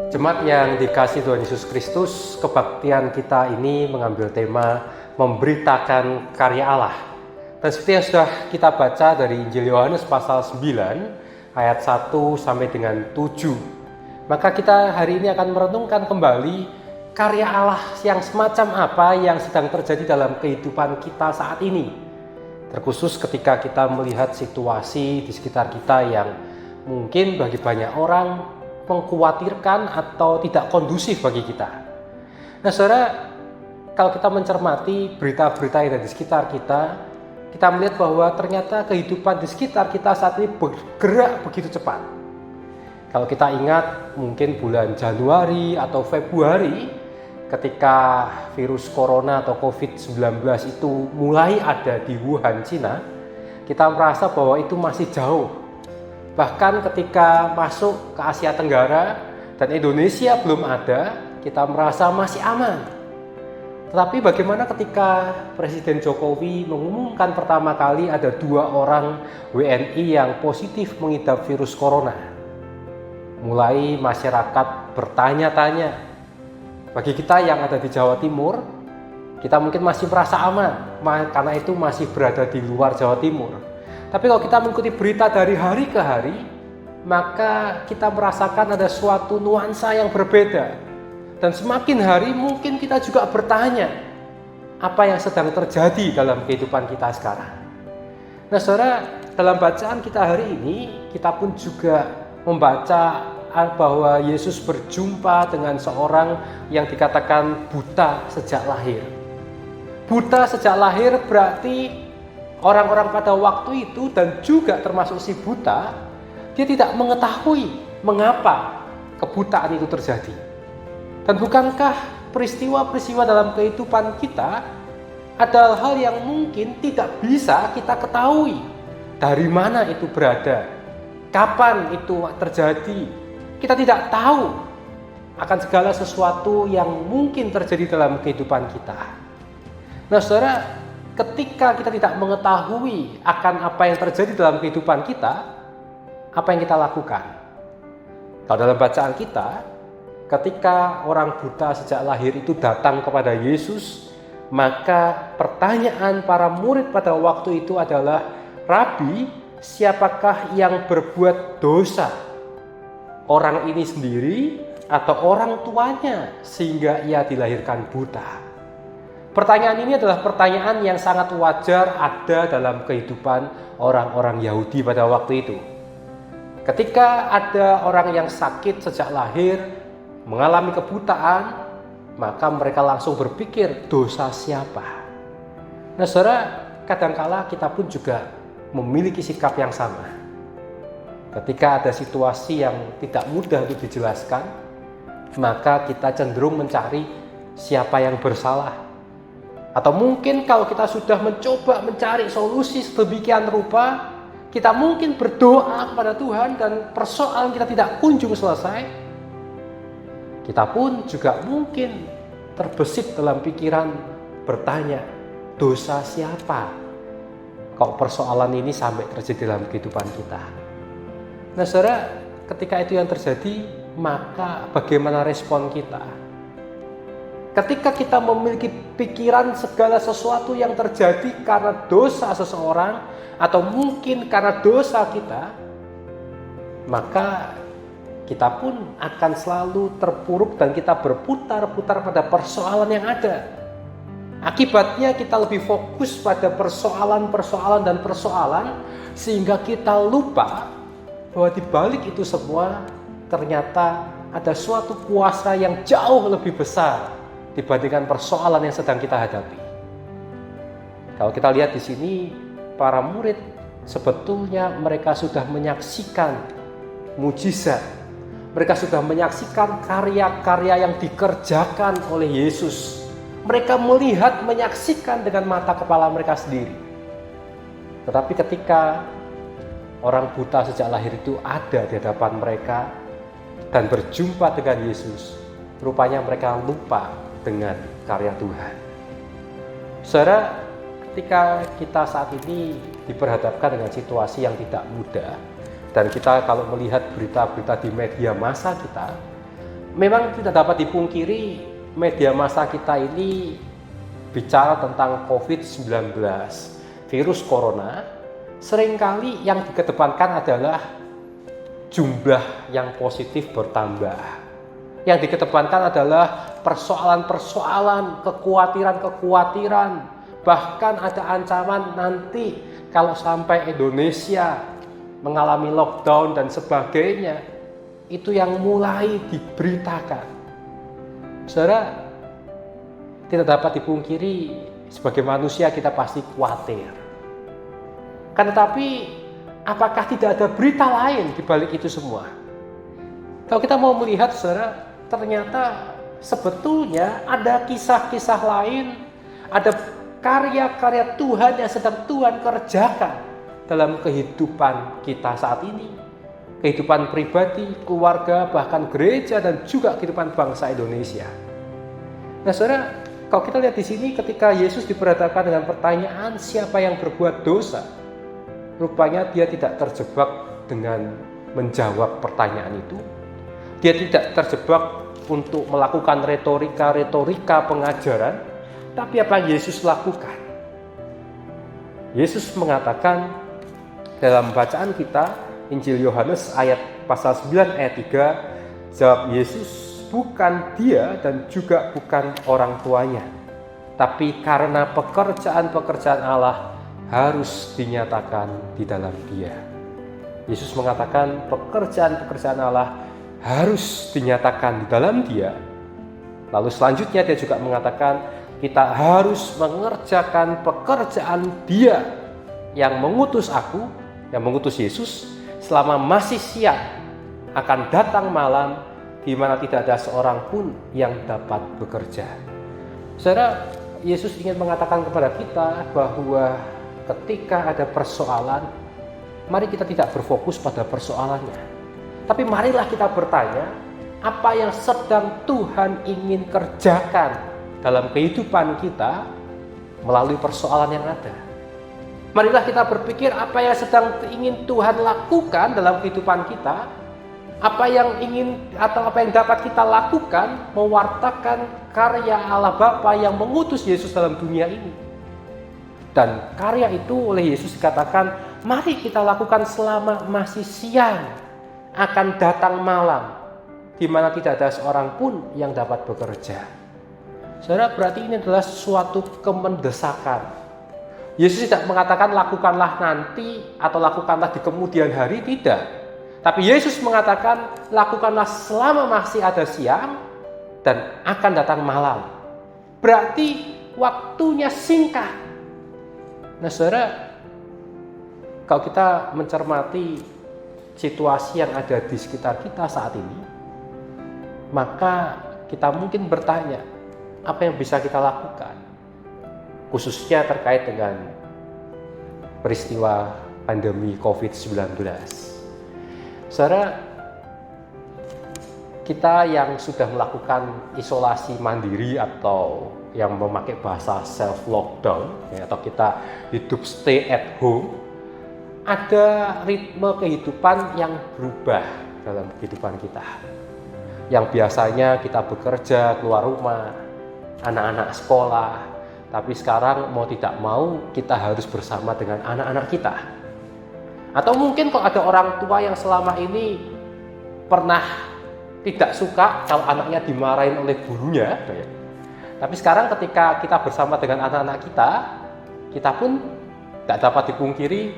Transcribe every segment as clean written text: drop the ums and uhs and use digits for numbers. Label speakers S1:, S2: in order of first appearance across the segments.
S1: Jemaat yang dikasihi Tuhan Yesus Kristus, kebaktian kita ini mengambil tema memberitakan karya Allah. Dan seperti yang sudah kita baca dari Injil Yohanes pasal 9 ayat 1 sampai dengan 7. Maka kita hari ini akan merenungkan kembali karya Allah yang semacam apa yang sedang terjadi dalam kehidupan kita saat ini. Terkhusus ketika kita melihat situasi di sekitar kita yang mungkin bagi banyak orang mengkhawatirkan atau tidak kondusif bagi kita. Nah saudara, kalau kita mencermati berita-berita yang ada di sekitar kita, kita melihat bahwa ternyata kehidupan di sekitar kita saat ini bergerak begitu cepat. Kalau kita ingat mungkin bulan Januari atau Februari, ketika virus corona atau COVID-19 itu mulai ada di Wuhan, Cina, kita merasa bahwa itu masih jauh. Bahkan ketika masuk ke Asia Tenggara dan Indonesia belum ada, kita merasa masih aman. Tetapi bagaimana ketika Presiden Jokowi mengumumkan pertama kali ada 2 orang WNI yang positif mengidap virus corona? Mulai masyarakat bertanya-tanya. Bagi kita yang ada di Jawa Timur, kita mungkin masih merasa aman karena itu masih berada di luar Jawa Timur. Tapi kalau kita mengikuti berita dari hari ke hari, maka kita merasakan ada suatu nuansa yang berbeda. Dan semakin hari mungkin kita juga bertanya, apa yang sedang terjadi dalam kehidupan kita sekarang. Nah saudara, dalam bacaan kita hari ini, kita pun juga membaca bahwa Yesus berjumpa dengan seorang yang dikatakan buta sejak lahir. Buta sejak lahir berarti orang-orang pada waktu itu dan juga termasuk si buta, dia tidak mengetahui mengapa kebutaan itu terjadi. Dan bukankah peristiwa-peristiwa dalam kehidupan kita adalah hal yang mungkin tidak bisa kita ketahui dari mana itu berada, kapan itu terjadi. Kita tidak tahu akan segala sesuatu yang mungkin terjadi dalam kehidupan kita. Nah saudara, ketika kita tidak mengetahui akan apa yang terjadi dalam kehidupan kita, apa yang kita lakukan? Kalau dalam bacaan kita, ketika orang buta sejak lahir itu datang kepada Yesus, maka pertanyaan para murid pada waktu itu adalah, Rabi, siapakah yang berbuat dosa? Orang ini sendiri atau orang tuanya sehingga ia dilahirkan buta? Pertanyaan ini adalah pertanyaan yang sangat wajar ada dalam kehidupan orang-orang Yahudi pada waktu itu. Ketika ada orang yang sakit sejak lahir, mengalami kebutaan, maka mereka langsung berpikir dosa siapa. Nah saudara, kadangkala kita pun juga memiliki sikap yang sama. Ketika ada situasi yang tidak mudah untuk dijelaskan, maka kita cenderung mencari siapa yang bersalah. Atau mungkin kalau kita sudah mencoba mencari solusi sedemikian rupa, kita mungkin berdoa kepada Tuhan dan persoalan kita tidak kunjung selesai, kita pun juga mungkin terbesit dalam pikiran bertanya, dosa siapa kalau persoalan ini sampai terjadi dalam kehidupan kita. Nah saudara, ketika itu yang terjadi, maka bagaimana respon kita? Ketika kita memiliki pikiran segala sesuatu yang terjadi karena dosa seseorang atau mungkin karena dosa kita, maka kita pun akan selalu terpuruk dan kita berputar-putar pada persoalan yang ada. Akibatnya kita lebih fokus pada persoalan-persoalan dan persoalan sehingga kita lupa bahwa di balik itu semua ternyata ada suatu kuasa yang jauh lebih besar dibandingkan persoalan yang sedang kita hadapi. Kalau kita lihat di sini, para murid sebetulnya mereka sudah menyaksikan mujizat. Mereka sudah menyaksikan karya-karya yang dikerjakan oleh Yesus. Mereka melihat, menyaksikan dengan mata kepala mereka sendiri. Tetapi ketika orang buta sejak lahir itu ada di hadapan mereka dan berjumpa dengan Yesus, rupanya mereka lupa dengan karya Tuhan. Saudara, ketika kita saat ini diperhadapkan dengan situasi yang tidak mudah, dan kita kalau melihat berita-berita di media massa kita, Memang tidak dapat dipungkiri media massa kita ini bicara tentang COVID-19, virus corona, seringkali yang dikedepankan adalah jumlah yang positif bertambah. Yang dikedepankan adalah persoalan-persoalan, kekhawatiran-kekhawatiran, bahkan ada ancaman nanti kalau sampai Indonesia mengalami lockdown dan sebagainya. Itu yang mulai diberitakan. Saudara, tidak dapat dipungkiri sebagai manusia kita pasti khawatir. Kan tetapi apakah tidak ada berita lain di balik itu semua? Kalau kita mau melihat, saudara, ternyata sebetulnya ada kisah-kisah lain, ada karya-karya Tuhan yang sedang Tuhan kerjakan dalam kehidupan kita saat ini. Kehidupan pribadi, keluarga, bahkan gereja, dan juga kehidupan bangsa Indonesia. Nah, saudara, kalau kita lihat di sini ketika Yesus diperhadapkan dengan pertanyaan siapa yang berbuat dosa, rupanya dia tidak terjebak dengan menjawab pertanyaan itu. Dia tidak terjebak untuk melakukan retorika pengajaran, tapi apa yang Yesus lakukan? Yesus mengatakan dalam bacaan kita, Injil Yohanes ayat pasal 9 ayat 3, jawab Yesus, bukan dia dan juga bukan orang tuanya, tapi karena pekerjaan-pekerjaan Allah harus dinyatakan di dalam dia. Yesus mengatakan pekerjaan-pekerjaan Allah harus dinyatakan di dalam dia. Lalu selanjutnya dia juga mengatakan kita harus mengerjakan pekerjaan dia yang mengutus aku, yang mengutus Yesus, selama masih siang. Akan datang malam di mana tidak ada seorang pun yang dapat bekerja. Saudara, Yesus ingin mengatakan kepada kita bahwa ketika ada persoalan, mari kita tidak berfokus pada persoalannya. Tapi marilah kita bertanya, apa yang sedang Tuhan ingin kerjakan dalam kehidupan kita melalui persoalan yang ada. Marilah kita berpikir apa yang sedang ingin Tuhan lakukan dalam kehidupan kita, apa yang ingin atau apa yang dapat kita lakukan mewartakan karya Allah Bapa yang mengutus Yesus dalam dunia ini. Dan karya itu oleh Yesus dikatakan, mari kita lakukan selama masih siang, akan datang malam di mana tidak ada seorang pun yang dapat bekerja. Saudara, berarti ini adalah suatu kemendesakan. Yesus tidak mengatakan lakukanlah nanti atau lakukanlah di kemudian hari, tidak. Tapi Yesus mengatakan lakukanlah selama masih ada siang dan akan datang malam. Berarti waktunya singkat. Nah, saudara, kalau kita mencermati situasi yang ada di sekitar kita saat ini, maka kita mungkin bertanya, apa yang bisa kita lakukan? Khususnya terkait dengan peristiwa pandemi COVID-19. Saudara, kita yang sudah melakukan isolasi mandiri atau yang memakai bahasa self-lockdown, atau kita hidup stay at home, ada ritme kehidupan yang berubah dalam kehidupan kita. Yang biasanya kita bekerja, keluar rumah, anak-anak sekolah, tapi sekarang mau tidak mau kita harus bersama dengan anak-anak kita. Atau mungkin kalau ada orang tua yang selama ini pernah tidak suka kalau anaknya dimarahin oleh gurunya, tapi sekarang ketika kita bersama dengan anak-anak kita pun tidak dapat dipungkiri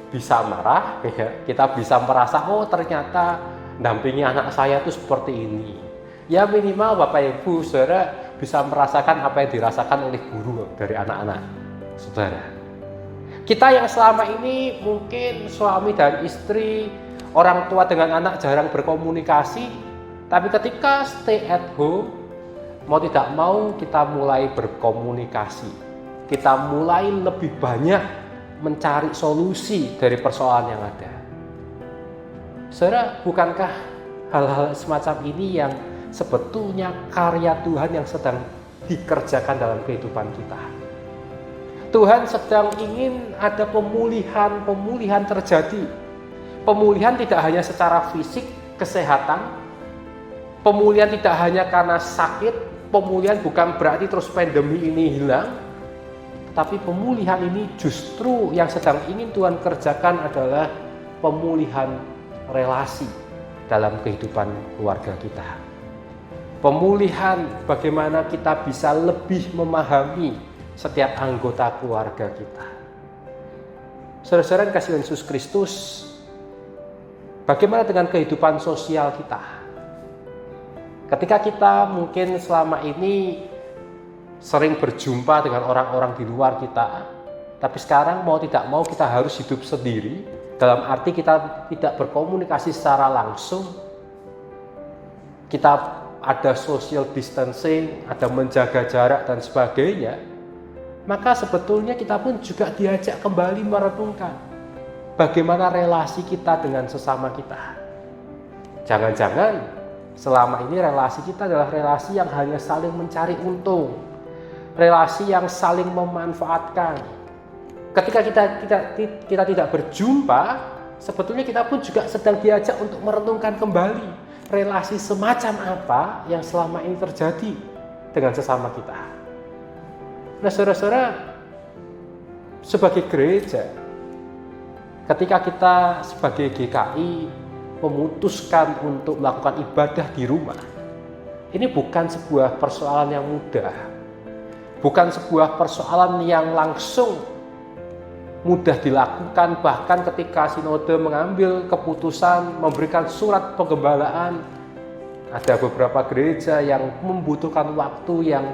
S1: bisa marah, kita bisa merasa, oh ternyata dampingi anak saya itu seperti ini. Ya minimal Bapak Ibu Saudara bisa merasakan apa yang dirasakan oleh guru dari anak-anak saudara. Kita yang selama ini mungkin suami dan istri, orang tua dengan anak jarang berkomunikasi, tapi ketika stay at home, mau tidak mau kita mulai berkomunikasi. Kita mulai lebih banyak mencari solusi dari persoalan yang ada. Saudara, bukankah hal-hal semacam ini yang sebetulnya karya Tuhan yang sedang dikerjakan dalam kehidupan kita? Tuhan sedang ingin ada pemulihan terjadi. Pemulihan tidak hanya secara fisik, kesehatan, Pemulihan tidak hanya karena sakit, pemulihan bukan berarti terus pandemi ini hilang, tapi pemulihan ini justru yang sedang ingin Tuhan kerjakan adalah pemulihan relasi dalam kehidupan keluarga kita. Pemulihan bagaimana kita bisa lebih memahami setiap anggota keluarga kita. Saudara-saudara kasih Yesus Kristus, bagaimana dengan kehidupan sosial kita? Ketika kita mungkin selama ini sering berjumpa dengan orang-orang di luar kita, tapi sekarang mau tidak mau kita harus hidup sendiri, dalam arti kita tidak berkomunikasi secara langsung, kita ada social distancing, ada menjaga jarak dan sebagainya, maka sebetulnya kita pun juga diajak kembali merenungkan bagaimana relasi kita dengan sesama kita. Jangan-jangan selama ini relasi kita adalah relasi yang hanya saling mencari untung, relasi yang saling memanfaatkan. Ketika kita tidak berjumpa, sebetulnya kita pun juga sedang diajak untuk merenungkan kembali relasi semacam apa yang selama ini terjadi dengan sesama kita. Nah, saudara-saudara, sebagai gereja, ketika kita sebagai GKI memutuskan untuk melakukan ibadah di rumah, ini bukan sebuah persoalan yang mudah, bukan sebuah persoalan yang langsung mudah dilakukan. Bahkan ketika sinode mengambil keputusan memberikan surat penggembalaan, ada beberapa gereja yang membutuhkan waktu yang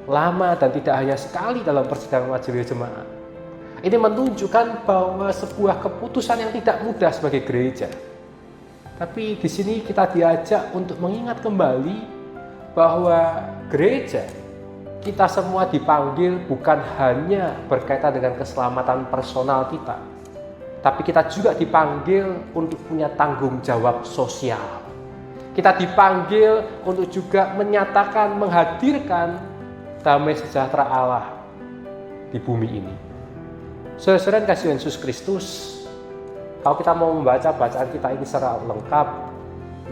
S1: lama dan tidak hanya sekali dalam persidangan majelis jemaat. Ini menunjukkan bahwa sebuah keputusan yang tidak mudah sebagai gereja. Tapi di sini kita diajak untuk mengingat kembali bahwa gereja, kita semua dipanggil bukan hanya berkaitan dengan keselamatan personal kita, tapi kita juga dipanggil untuk punya tanggung jawab sosial. Kita dipanggil untuk juga menyatakan, menghadirkan damai sejahtera Allah di bumi ini. Saudara-saudara kasih Yesus Kristus, kalau kita mau membaca bacaan kita ini secara lengkap,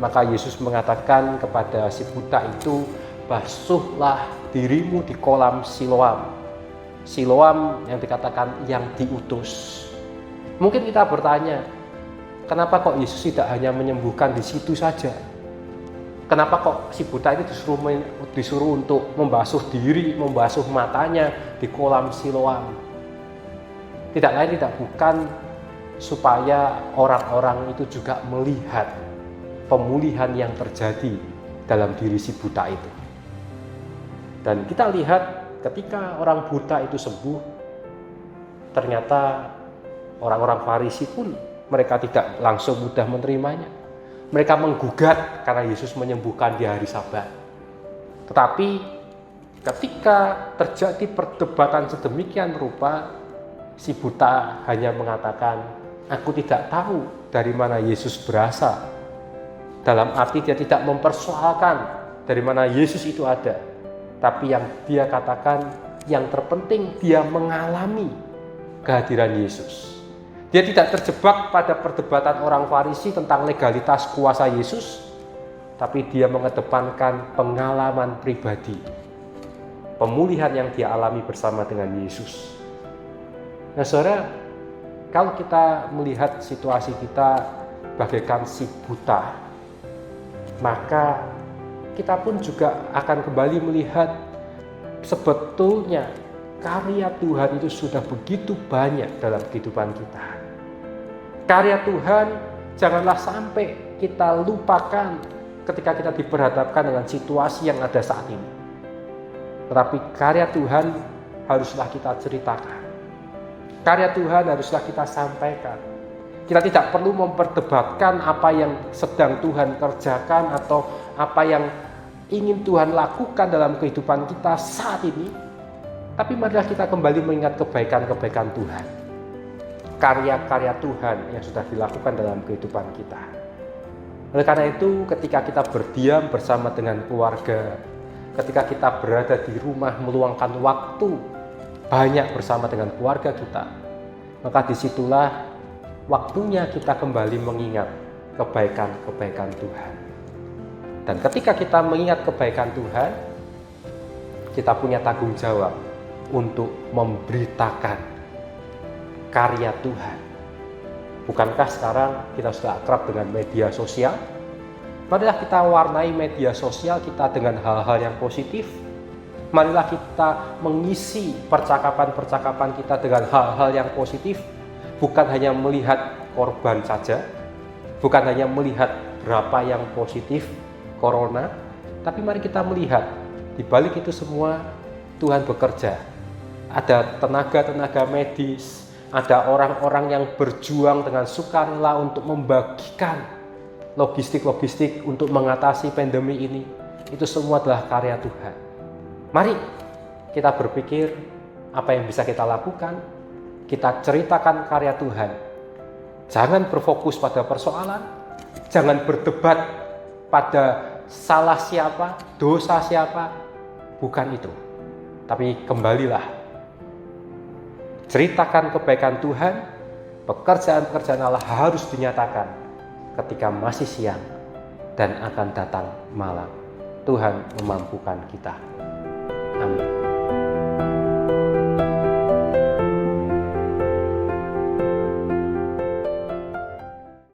S1: maka Yesus mengatakan kepada si buta itu, basuhlah dirimu di kolam Siloam. Siloam yang dikatakan yang diutus. Mungkin kita bertanya, kenapa kok Yesus tidak hanya menyembuhkan di situ saja? Kenapa kok si buta itu disuruh untuk membasuh diri, membasuh matanya di kolam Siloam? Tidak lain tidak bukan supaya orang-orang itu juga melihat pemulihan yang terjadi dalam diri si buta itu. Dan kita lihat ketika orang buta itu sembuh, ternyata orang-orang Farisi pun mereka tidak langsung mudah menerimanya. Mereka menggugat karena Yesus menyembuhkan di hari Sabat. Tetapi ketika terjadi perdebatan sedemikian rupa, si buta hanya mengatakan, aku tidak tahu dari mana Yesus berasal. Dalam arti dia tidak mempersoalkan dari mana Yesus itu ada. Tapi yang dia katakan, yang terpenting dia mengalami kehadiran Yesus. Dia tidak terjebak pada perdebatan orang Farisi tentang legalitas kuasa Yesus, tapi dia mengedepankan pengalaman pribadi, pemulihan yang dia alami bersama dengan Yesus. Nah, saudara, kalau kita melihat situasi kita bagaikan si buta, maka kita pun juga akan kembali melihat sebetulnya karya Tuhan itu sudah begitu banyak dalam kehidupan kita. Karya Tuhan janganlah sampai kita lupakan ketika kita diperhadapkan dengan situasi yang ada saat ini. Tetapi karya Tuhan haruslah kita ceritakan. Karya Tuhan haruslah kita sampaikan. Kita tidak perlu memperdebatkan apa yang sedang Tuhan kerjakan atau apa yang ingin Tuhan lakukan dalam kehidupan kita saat ini. Tapi marilah kita kembali mengingat kebaikan-kebaikan Tuhan. Karya-karya Tuhan yang sudah dilakukan dalam kehidupan kita. Oleh karena itu, ketika kita berdiam bersama dengan keluarga, ketika kita berada di rumah meluangkan waktu banyak bersama dengan keluarga kita, maka disitulah waktunya kita kembali mengingat kebaikan-kebaikan Tuhan. Dan ketika kita mengingat kebaikan Tuhan, kita punya tanggung jawab untuk memberitakan karya Tuhan. Bukankah sekarang kita sudah akrab dengan media sosial? Marilah kita warnai media sosial kita dengan hal-hal yang positif. Marilah kita mengisi percakapan-percakapan kita dengan hal-hal yang positif. Bukan hanya melihat korban saja, bukan hanya melihat berapa yang positif corona, tapi mari kita melihat di balik itu semua Tuhan bekerja. Ada tenaga-tenaga medis, ada orang-orang yang berjuang dengan sukarela untuk membagikan logistik-logistik untuk mengatasi pandemi ini. Itu semua adalah karya Tuhan. Mari kita berpikir apa yang bisa kita lakukan, kita ceritakan karya Tuhan. Jangan berfokus pada persoalan, jangan berdebat pada salah siapa, dosa siapa, bukan itu. Tapi kembalilah, ceritakan kebaikan Tuhan. Pekerjaan-pekerjaan Allah harus dinyatakan ketika masih siang dan akan datang malam. Tuhan memampukan kita. Amin.